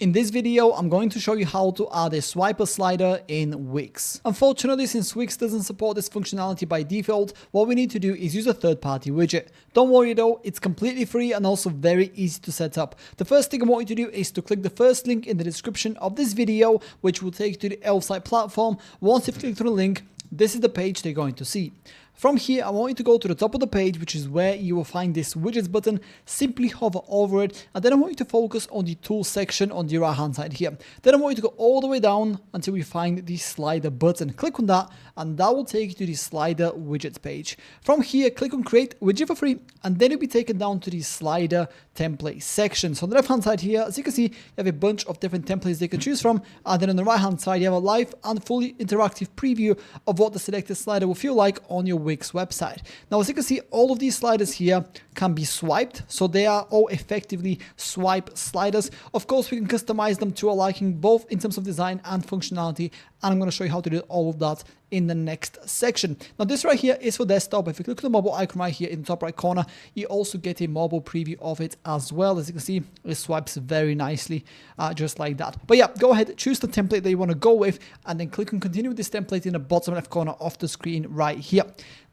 In this video, I'm going to show you how to add a swiper slider in Wix. Unfortunately, since Wix doesn't support this functionality by default, what we need to do is use a third-party widget. Don't worry though, it's completely free and also very easy to set up. The first thing I want you to do is to click the first link in the description of this video, which will take you to the Elfsight platform. Once you've clicked on the link, this is the page they're going to see. From here, I want you to go to the top of the page, which is where you will find this widgets button. Simply hover over it, and then I want you to focus on the tools section on the right hand side here. Then I want you to go all the way down until we find the slider button. Click on that, and that will take you to the slider widgets page. From here, click on create widget for free, and then you'll be taken down to the slider template section. So on the left hand side here, as you can see, you have a bunch of different templates they can choose from, and then on the right hand side, you have a live and fully interactive preview of what the selected slider will feel like on your Wix website. Now, as you can see, all of these sliders here can be swiped, so they are all effectively swipe sliders. Of course, we can customize them to our liking, both in terms of design and functionality, and I'm going to show you how to do all of that in the next section. Now, this right here is for desktop. If you click on the mobile icon right here in the top right corner, you also get a mobile preview of it as well. As you can see, it swipes very nicely, just like that. But yeah, go ahead, choose the template that you want to go with, and then click on continue with this template in the bottom left corner of the screen right here.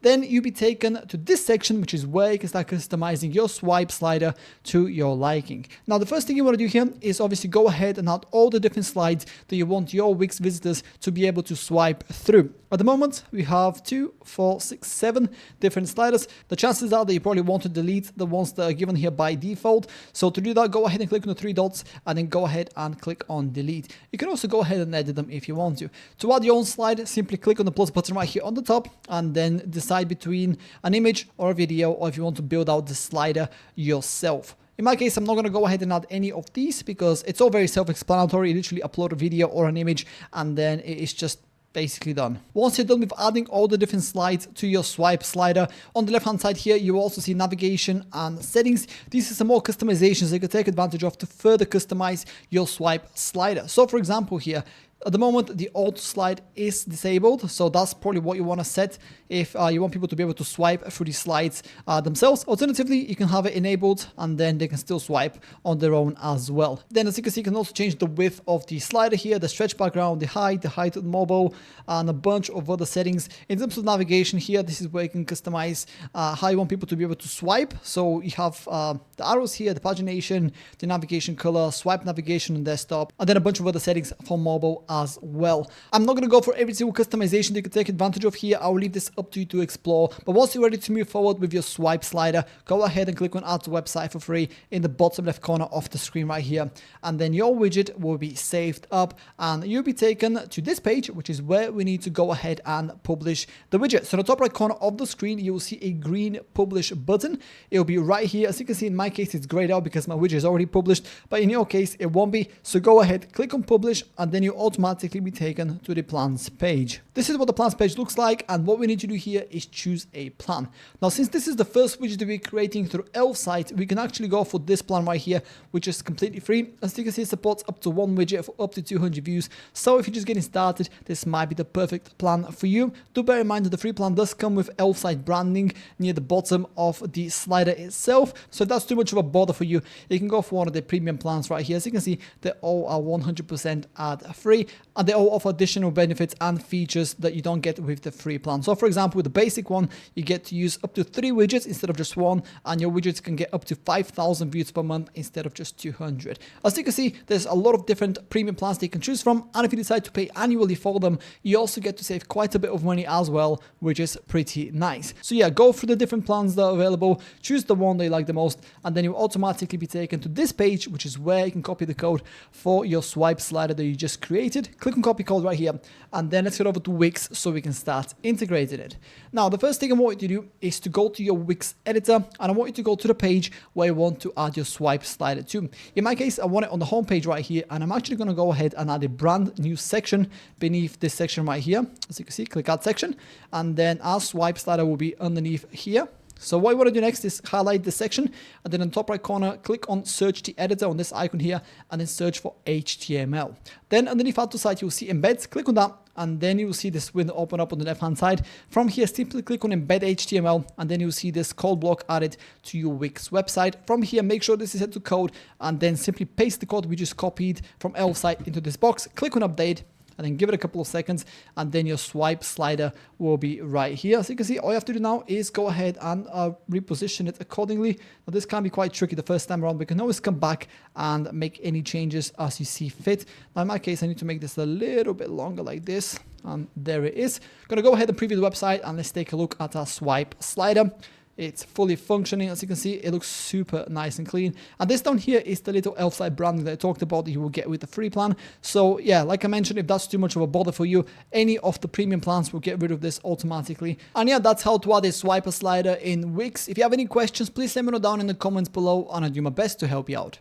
Then you'll be taken to this section, which is where you can start customizing your swipe slider to your liking. Now, the first thing you want to do here is obviously go ahead and add all the different slides that you want your Wix visitors to be able to swipe through. At the moment, we have 2, 4, 6, 7 different sliders. The chances are that you probably want to delete the ones that are given here by default. So to do that, go ahead and click on the 3 dots and then go ahead and click on delete. You can also go ahead and edit them if you want to. To add your own slide, simply click on the plus button right here on the top and then decide between an image or a video, or if you want to build out the slider yourself. In my case, I'm not going to go ahead and add any of these because it's all very self-explanatory. You literally upload a video or an image and then it's just basically done. Once you're done with adding all the different slides to your swipe slider, on the left hand side here, you will also see navigation and settings. These are some more customizations you can take advantage of to further customize your swipe slider. So for example here, at the moment, the auto slide is disabled, so that's probably what you want to set if you want people to be able to swipe through the slides themselves. Alternatively, you can have it enabled and then they can still swipe on their own as well. Then as you can see, you can also change the width of the slider here, the stretch background, the height of the mobile, and a bunch of other settings. In terms of navigation here, this is where you can customize how you want people to be able to swipe. So you have the arrows here, the pagination, the navigation color, swipe navigation on desktop, and then a bunch of other settings for mobile as well. I'm not going to go for every single customization that you can take advantage of here. I'll leave this up to you to explore. But once you're ready to move forward with your swipe slider, go ahead and click on add to website for free in the bottom left corner of the screen right here. And then your widget will be saved up and you'll be taken to this page, which is where we need to go ahead and publish the widget. So in the top right corner of the screen, you will see a green publish button. It will be right here. As you can see, in my case, it's grayed out because my widget is already published, but in your case, it won't be. So go ahead, click on publish, and then you automatically be taken to the plans page. This is what the plans page looks like, and what we need to do here is choose a plan. Now, since this is the first widget that we're creating through Elfsight, we can actually go for this plan right here, which is completely free. As you can see, it supports up to 1 widget for up to 200 views. So if you're just getting started, this might be the perfect plan for you. Do bear in mind that the free plan does come with Elfsight branding near the bottom of the slider itself. So if that's too much of a bother for you, you can go for one of the premium plans right here. As you can see, they all are 100% ad free, and they all offer additional benefits and features that you don't get with the free plan. So for example, with the basic one, you get to use up to 3 widgets instead of just 1, and your widgets can get up to 5,000 views per month instead of just 200. As you can see, there's a lot of different premium plans that you can choose from, and if you decide to pay annually for them, you also get to save quite a bit of money as well, which is pretty nice. So yeah, go through the different plans that are available, choose the one that you like the most, and then you'll automatically be taken to this page, which is where you can copy the code for your swipe slider that you just created. Click on copy code right here, and then let's head over to Wix so we can start integrating it. Now, the first thing I want you to do is to go to your Wix editor, and I want you to go to the page where you want to add your swipe slider to. In my case, I want it on the home page right here, and I'm actually going to go ahead and add a brand new section beneath this section right here. As you can see, click add section, and then our swipe slider will be underneath here. So what you want to do next is highlight the section, and then in the top right corner, click on search the editor on this icon here, and then search for HTML. Then underneath add to site, you'll see embeds. Click on that, and then you'll see this window open up on the left hand side. From here, simply click on embed HTML, and then you'll see this code block added to your Wix website. From here, make sure this is set to code, and then simply paste the code we just copied from Elfsight into this box. Click on update, and then give it a couple of seconds, and then your swipe slider will be right here. So you can see all you have to do now is go ahead and reposition it accordingly. Now this can be quite tricky the first time around, but you can always come back and make any changes as you see fit. Now in my case, I need to make this a little bit longer like this, and there it is. I'm gonna go ahead and preview the website, and let's take a look at our swipe slider. It's fully functioning. As you can see, it looks super nice and clean. And this down here is the little Elfsight branding that I talked about that you will get with the free plan. So yeah, like I mentioned, if that's too much of a bother for you, any of the premium plans will get rid of this automatically. And yeah, that's how to add a swiper slider in Wix. If you have any questions, please let me know down in the comments below, and I'll do my best to help you out.